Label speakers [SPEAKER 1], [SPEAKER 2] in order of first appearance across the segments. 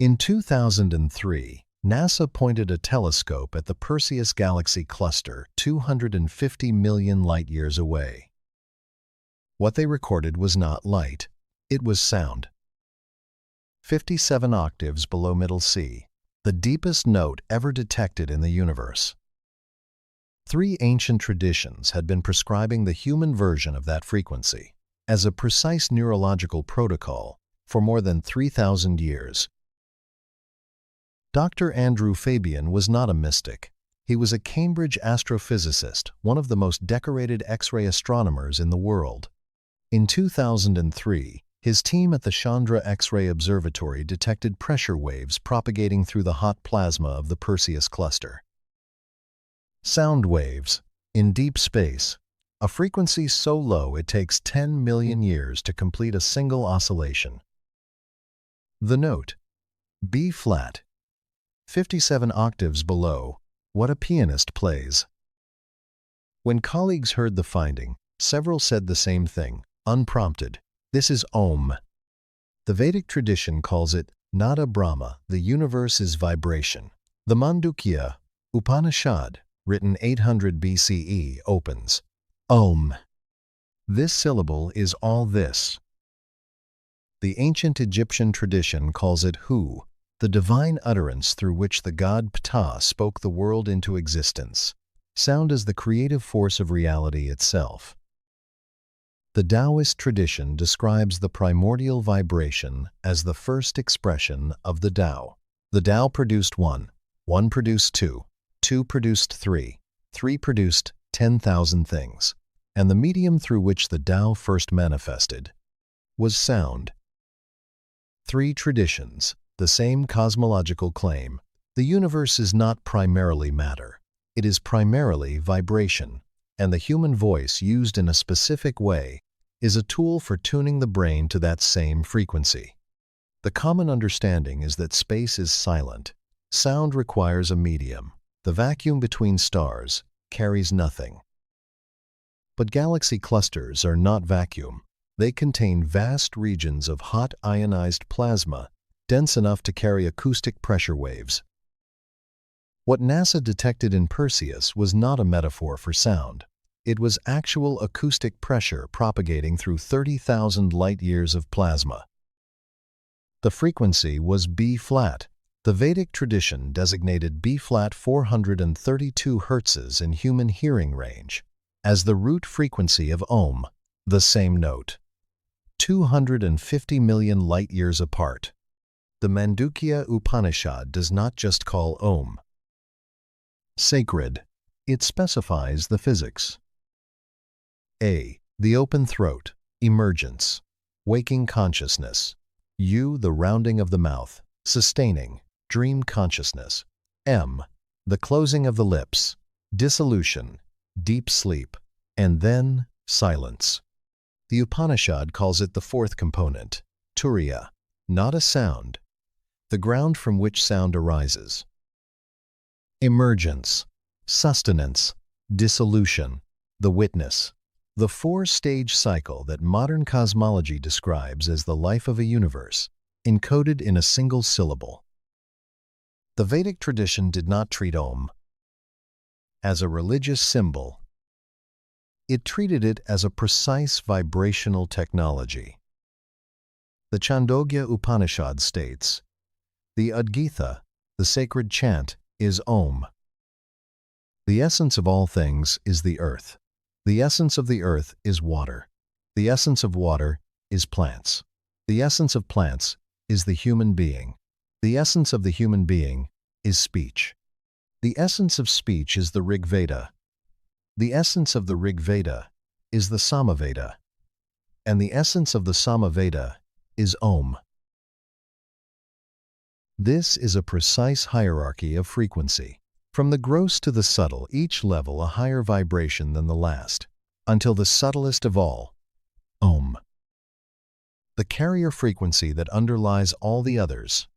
[SPEAKER 1] In 2003, NASA pointed a telescope at the Perseus galaxy cluster 250 million light-years away. What they recorded was not light, it was sound. 57 octaves below middle C, the deepest note ever detected in the universe. 3 ancient traditions had been prescribing the human version of that frequency as a precise neurological protocol for more than 3,000 years. Dr. Andrew Fabian was not a mystic. He was a Cambridge astrophysicist, one of the most decorated X-ray astronomers in the world. In 2003, his team at the Chandra X-ray Observatory detected pressure waves propagating through the hot plasma of the Perseus cluster. Sound waves, in deep space, a frequency so low it takes 10 million years to complete a single oscillation. The note, B-flat, 57 octaves below what a pianist plays. When colleagues heard the finding, several said the same thing, unprompted. This is AUM. The Vedic tradition calls it Nada Brahma, the universe is vibration. The Mandukya Upanishad, written 800 BCE, opens, AUM. This syllable is all this. The ancient Egyptian tradition calls it Hu, the divine utterance through which the god Ptah spoke the world into existence. Sound is the creative force of reality itself. The Taoist tradition describes the primordial vibration as the first expression of the Tao. The Tao produced 1, 1 produced 2, 2 produced 3, 3 produced 10,000 things, and the medium through which the Tao first manifested was sound. 3 traditions, the same cosmological claim. The universe is not primarily matter. It is primarily vibration, and the human voice used in a specific way is a tool for tuning the brain to that same frequency. The common understanding is that space is silent. Sound requires a medium. The vacuum between stars carries nothing. But galaxy clusters are not vacuum. They contain vast regions of hot ionized plasma, dense enough to carry acoustic pressure waves. What NASA detected in Perseus was not a metaphor for sound. It was actual acoustic pressure propagating through 30,000 light-years of plasma. The frequency was B-flat. The Vedic tradition designated B-flat 432 Hz in human hearing range as the root frequency of AUM, the same note, 250 million light-years apart. The Mandukya Upanishad does not just call AUM sacred, it specifies the physics. A. The open throat, emergence, waking consciousness. U. The rounding of the mouth, sustaining, dream consciousness. M. The closing of the lips, dissolution, deep sleep, and then silence. The Upanishad calls it the 4th component, turiya, not a sound, the ground from which sound arises. Emergence, sustenance, dissolution, the witness. The 4-stage cycle that modern cosmology describes as the life of a universe, encoded in a single syllable. The Vedic tradition did not treat AUM as a religious symbol. It treated it as a precise vibrational technology. The Chandogya Upanishad states, the Udgitha, the sacred chant, is AUM. The essence of all things is the earth. The essence of the earth is water. The essence of water is plants. The essence of plants is the human being. The essence of the human being is speech. The essence of speech is the Rig Veda. The essence of the Rig Veda is the Samaveda. And the essence of the Samaveda is AUM. This is a precise hierarchy of frequency. From the gross to the subtle, each level a higher vibration than the last, until the subtlest of all, AUM. The carrier frequency that underlies all the others.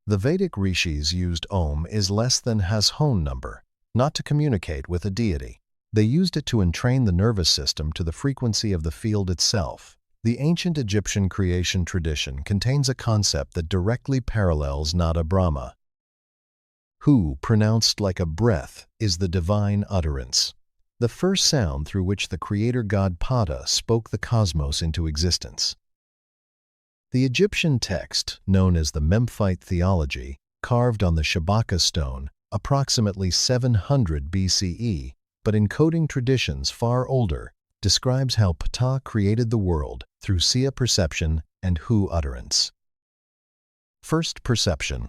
[SPEAKER 1] The Vedic rishis used AUM is less than Hashon number, not to communicate with a deity. They used it to entrain the nervous system to the frequency of the field itself. The ancient Egyptian creation tradition contains a concept that directly parallels Nada Brahma. Hu, pronounced like a breath, is the divine utterance, the first sound through which the creator god Ptah spoke the cosmos into existence. The Egyptian text, known as the Memphite theology, carved on the Shabaka stone, approximately 700 BCE, but encoding traditions far older, describes how Ptah created the world through Sia perception and Hu utterance. First, perception,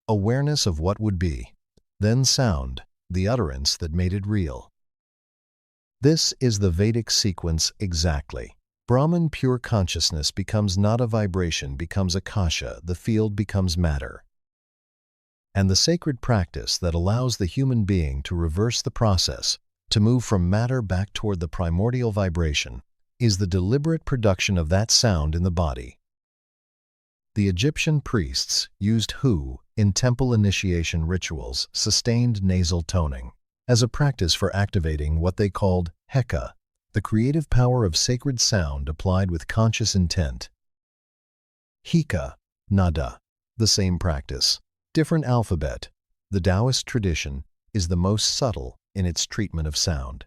[SPEAKER 1] awareness of what would be. Then sound, the utterance that made it real. This is the Vedic sequence exactly. Brahman pure consciousness becomes nada, vibration becomes akasha, the field becomes matter. And the sacred practice that allows the human being to reverse the process, to move from matter back toward the primordial vibration, is the deliberate production of that sound in the body. The Egyptian priests used Hu in temple initiation rituals, sustained nasal toning, as a practice for activating what they called Heka, the creative power of sacred sound applied with conscious intent. Heka, nada, the same practice, different alphabet. The Taoist tradition is the most subtle in its treatment of sound.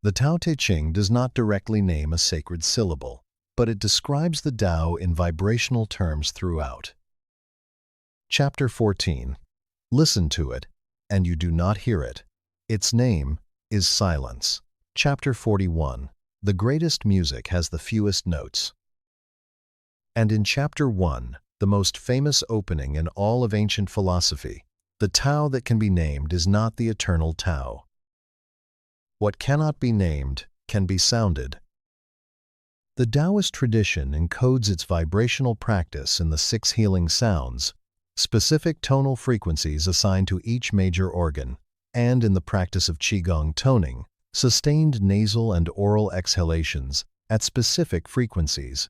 [SPEAKER 1] The Tao Te Ching does not directly name a sacred syllable, but it describes the Tao in vibrational terms throughout. Chapter 14. Listen to it, and you do not hear it. Its name is silence. Chapter 41. The greatest music has the fewest notes. And in Chapter 1, the most famous opening in all of ancient philosophy, the Tao that can be named is not the eternal Tao. What cannot be named can be sounded. The Taoist tradition encodes its vibrational practice in the 6 healing sounds, specific tonal frequencies assigned to each major organ, and in the practice of Qigong toning, sustained nasal and oral exhalations at specific frequencies.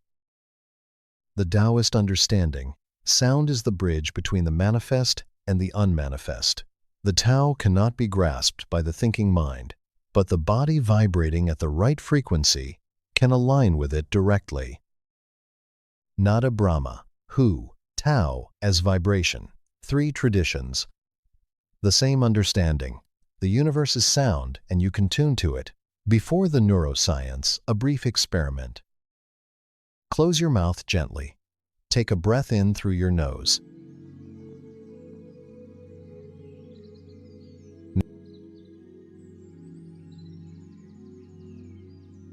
[SPEAKER 1] The Taoist understanding, sound is the bridge between the manifest and the unmanifest. The Tao cannot be grasped by the thinking mind, but the body vibrating at the right frequency can align with it directly. Nada Brahma, Hu, Tao as vibration. 3 traditions. The same understanding. The universe is sound and you can tune to it. Before the neuroscience, a brief experiment. Close your mouth gently. Take a breath in through your nose.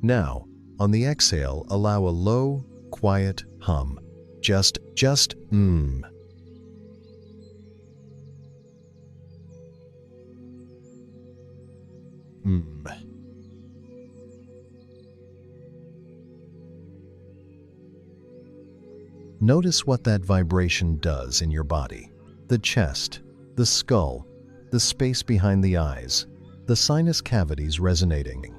[SPEAKER 1] Now, on the exhale, allow a low, quiet hum. Just mm. Mm. Notice what that vibration does in your body. The chest, the skull, the space behind the eyes, the sinus cavities resonating.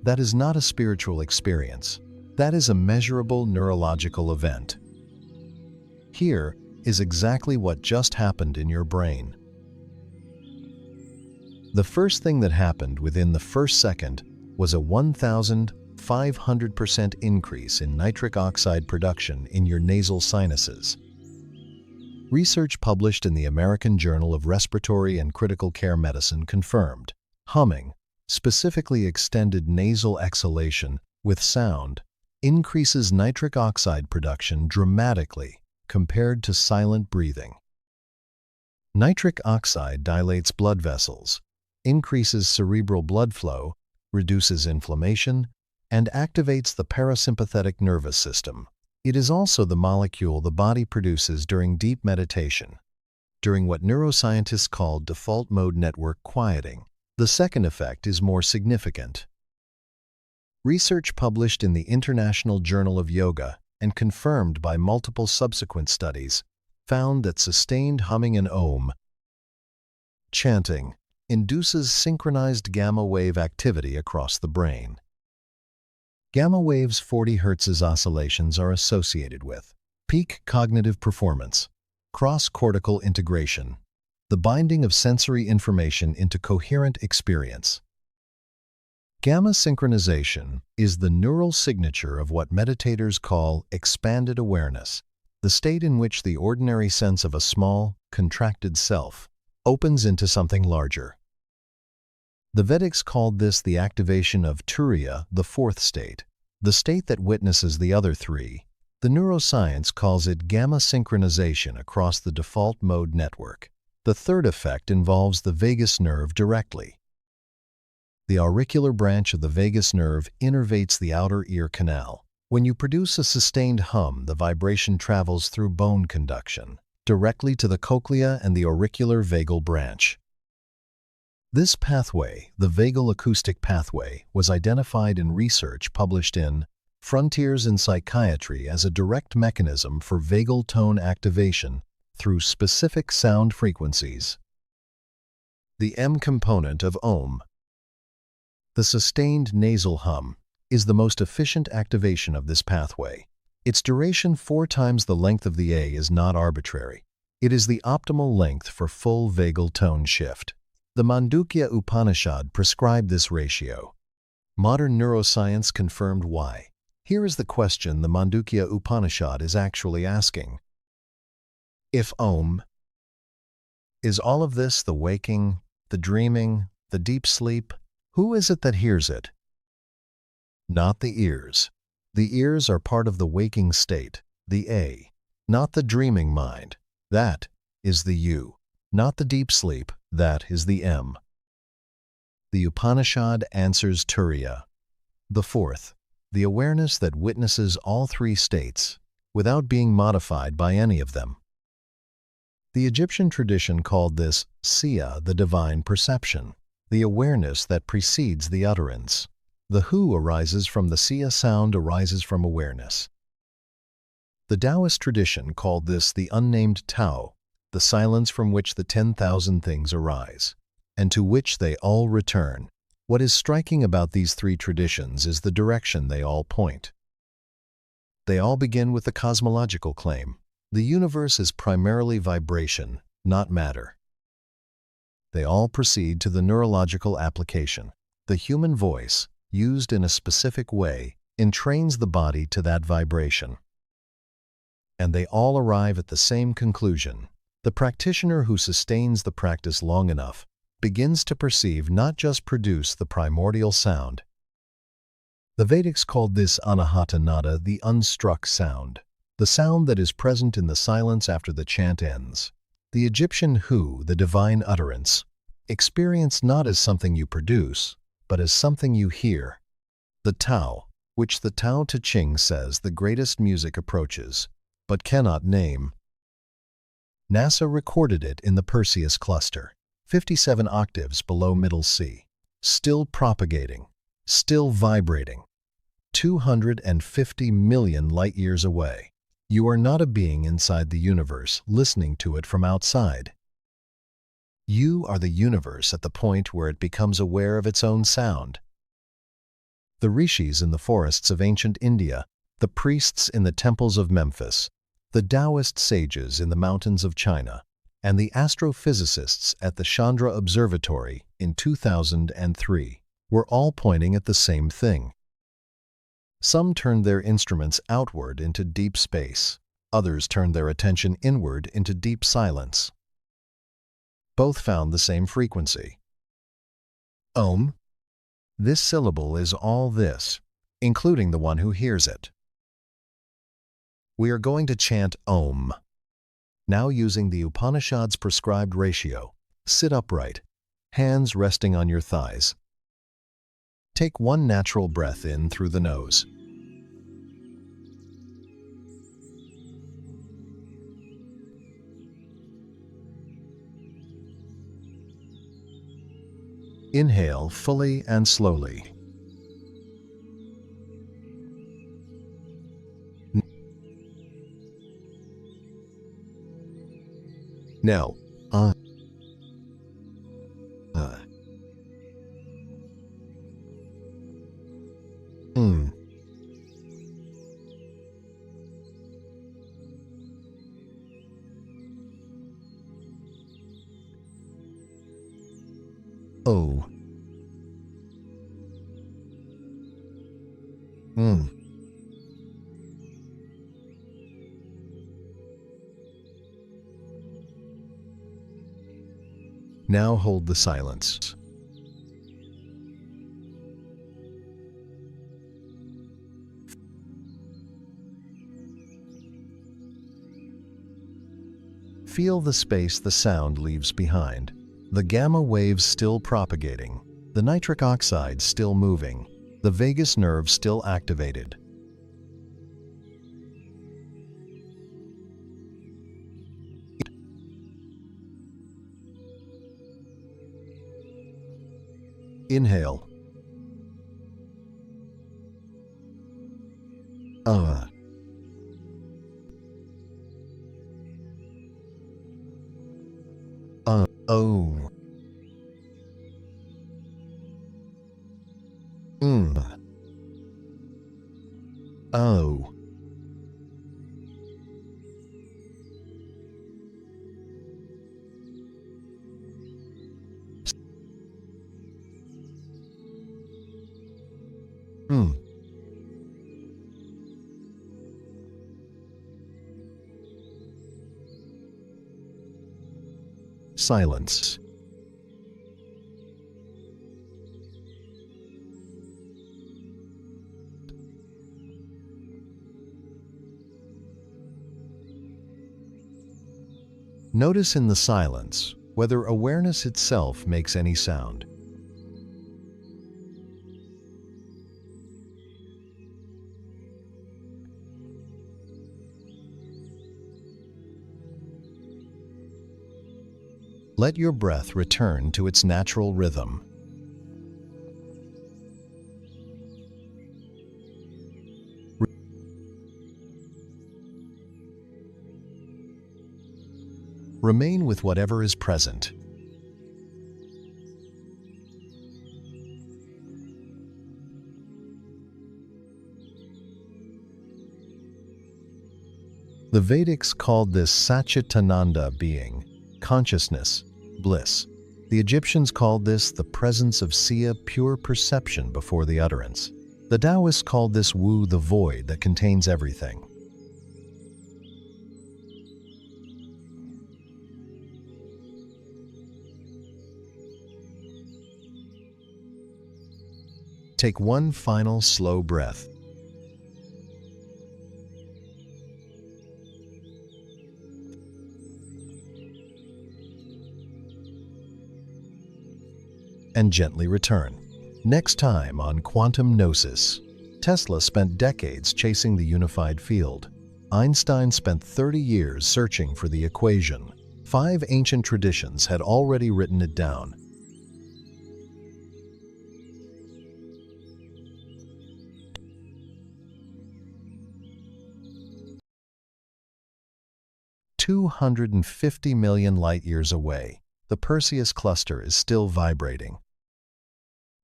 [SPEAKER 1] That is not a spiritual experience. That is a measurable neurological event. Here is exactly what just happened in your brain. The first thing that happened within the first second was a 1,500% increase in nitric oxide production in your nasal sinuses. Research published in the American Journal of Respiratory and Critical Care Medicine confirmed humming, specifically extended nasal exhalation with sound, increases nitric oxide production dramatically compared to silent breathing. Nitric oxide dilates blood vessels, increases cerebral blood flow, reduces inflammation, and activates the parasympathetic nervous system. It is also the molecule the body produces during deep meditation, during what neuroscientists call default mode network quieting. The second effect is more significant. Research published in the International Journal of Yoga and confirmed by multiple subsequent studies found that sustained humming and Om chanting induces synchronized gamma wave activity across the brain. Gamma waves 40 Hz oscillations are associated with peak cognitive performance, cross-cortical integration, the binding of sensory information into coherent experience. Gamma synchronization is the neural signature of what meditators call expanded awareness, the state in which the ordinary sense of a small, contracted self opens into something larger. The Vedics called this the activation of Turiya, the fourth state, the state that witnesses the other three. The neuroscience calls it gamma synchronization across the default mode network. The third effect involves the vagus nerve directly. The auricular branch of the vagus nerve innervates the outer ear canal. When you produce a sustained hum, the vibration travels through bone conduction, directly to the cochlea and the auricular vagal branch. This pathway, the vagal acoustic pathway, was identified in research published in Frontiers in Psychiatry as a direct mechanism for vagal tone activation through specific sound frequencies. The M component of AUM, the sustained nasal hum, is the most efficient activation of this pathway. Its duration 4 times the length of the A is not arbitrary. It is the optimal length for full vagal tone shift. The Mandukya Upanishad prescribed this ratio. Modern neuroscience confirmed why. Here is the question the Mandukya Upanishad is actually asking. If AUM is all of this, the waking, the dreaming, the deep sleep, who is it that hears it? Not the ears. The ears are part of the waking state, the A, not the dreaming mind. That is the U. Not the deep sleep, that is the M. The Upanishad answers Turiya. The fourth, the awareness that witnesses all three states, without being modified by any of them. The Egyptian tradition called this Siya, the divine perception, the awareness that precedes the utterance. The Hu arises from the Siya sound arises from awareness. The Taoist tradition called this the unnamed Tao, the silence from which the 10,000 things arise, and to which they all return. What is striking about these three traditions is the direction they all point. They all begin with the cosmological claim. The universe is primarily vibration, not matter. They all proceed to the neurological application. The human voice, used in a specific way, entrains the body to that vibration. And they all arrive at the same conclusion. The practitioner who sustains the practice long enough begins to perceive, not just produce, the primordial sound. The Vedics called this anahata nada, the unstruck sound, the sound that is present in the silence after the chant ends. The Egyptian Hu, the divine utterance, experienced not as something you produce, but as something you hear. The Tao, which the Tao Te Ching says the greatest music approaches, but cannot name. NASA recorded it in the Perseus cluster, 57 octaves below middle C, still propagating, still vibrating, 250 million light-years away. You are not a being inside the universe listening to it from outside. You are the universe at the point where it becomes aware of its own sound. The rishis in the forests of ancient India, the priests in the temples of Memphis, the Taoist sages in the mountains of China, and the astrophysicists at the Chandra Observatory in 2003 were all pointing at the same thing. Some turned their instruments outward into deep space. Others turned their attention inward into deep silence. Both found the same frequency. Om. This syllable is all this, including the one who hears it. We are going to chant Om. Now using the Upanishad's prescribed ratio, sit upright, hands resting on your thighs. Take one natural breath in through the nose. Inhale fully and slowly. Now, O. Now hold the silence. Feel the space the sound leaves behind. The gamma waves still propagating, the nitric oxide still moving, the vagus nerve still activated. Inhale. O. O. Silence. Notice in the silence whether awareness itself makes any sound. Let your breath return to its natural rhythm. Remain with whatever is present. The Vedics called this Satchitananda being, consciousness, bliss. The Egyptians called this the presence of Sia, pure perception before the utterance. The Taoists called this Wu, the void that contains everything. Take one final slow breath. And gently return. Next time on Quantum Gnosis. Tesla spent decades chasing the unified field. Einstein spent 30 years searching for the equation. 5 ancient traditions had already written it down. $250 million light-years away, the Perseus cluster is still vibrating.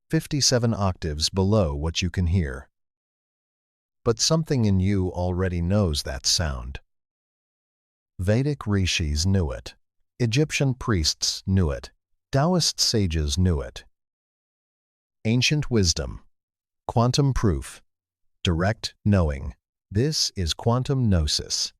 [SPEAKER 1] 57 octaves below what you can hear. But something in you already knows that sound. Vedic rishis knew it. Egyptian priests knew it. Taoist sages knew it. Ancient wisdom. Quantum proof. Direct knowing. This is Quantum Gnosis.